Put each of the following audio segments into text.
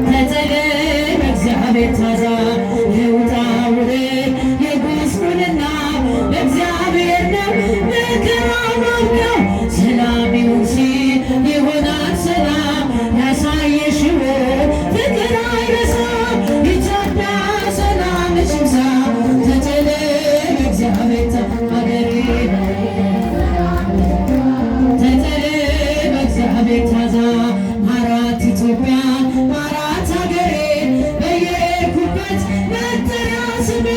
ተተለይ በእግዚአብሔር ታዛ የውጣ ውረድ የጉስቁልና ለእግዚአብሔር ነው መከራው ማብቂያው። ሰላም ይሁን ሲል ይሆናል ሰላም ያሳየሽው ፍቅር አይረሳም። ኢትዮጵያ ሰላምሽ ይብዛ ተተለይ በእግዚአብሔር ሀገሬ ተተለይ በእግዚአብሔር ታዛ ማራት ኢትዮጵያ ማራት ሀገሬ በየሄድኩበት መጠሪያ ስሜ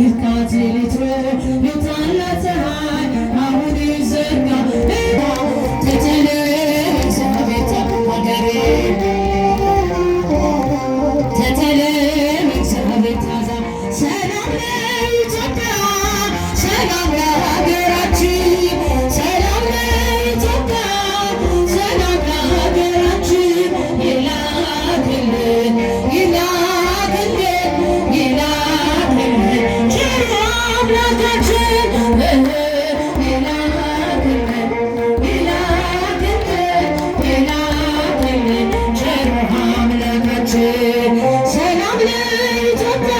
ይብቃት ሌሊቱ ይውጣላት ፀሐይ አሁን ይዘጋ ተተለይ በእግዚአብሔር ሀገሬ ተተለይ በእግዚአብሔር ታዛ ሰላም ለኢትዮጵያ ሰላም ለሀገራችን ሰላም ለኢትዮጵያ ሰላም ለሀገራችን ይላክልን ይላክልን ይላክልን ቸሩ አምላካችን ይላክልን ይላክልን ይላክልን ቸሩ አምላካችን ሰላም ለኢትዮጵያ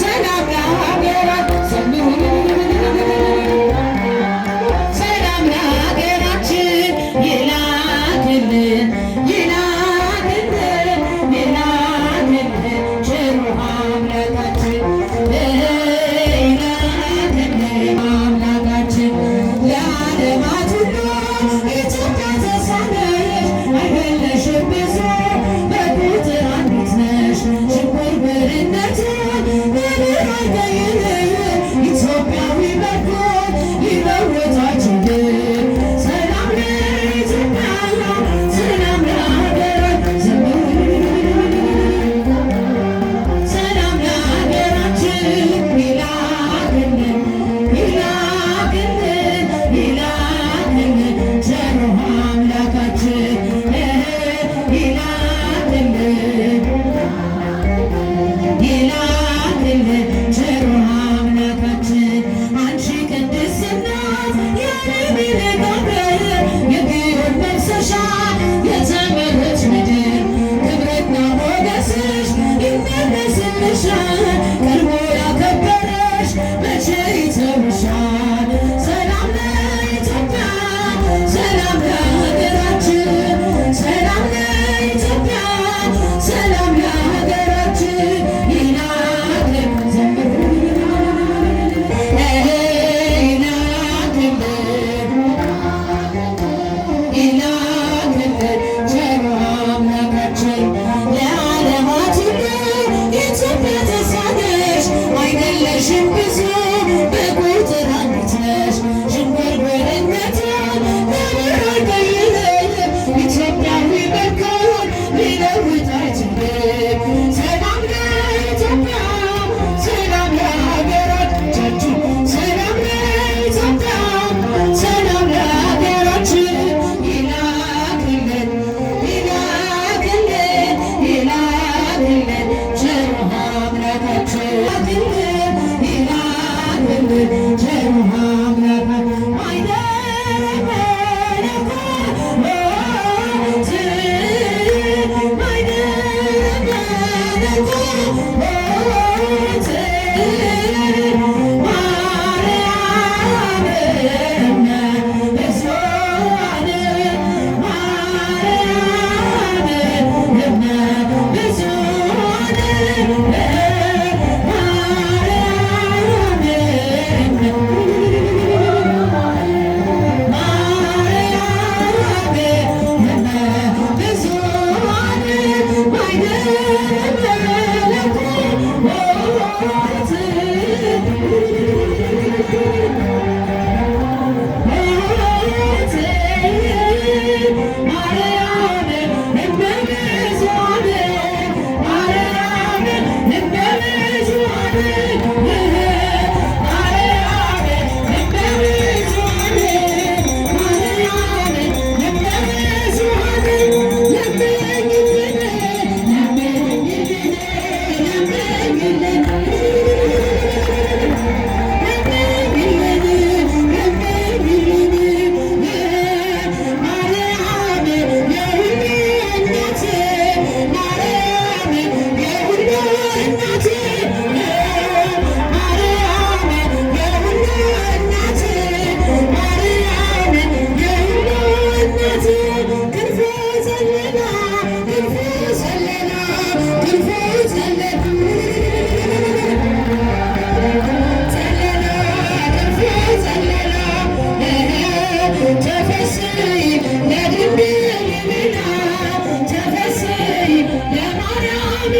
ሰላም ለሀገራችን ሰላም ለሀገራችን ይላክልን ይላክልን ይላክልን እናት ማርያም የሁሉ እናት ማርያም የሁሉ እናት ክንፉ ዘለላ ክንፉ ዘለላ ክንፉ ዘለላ ተፈስሒ ለድንግል ምና ተፈስሒ ለማርያም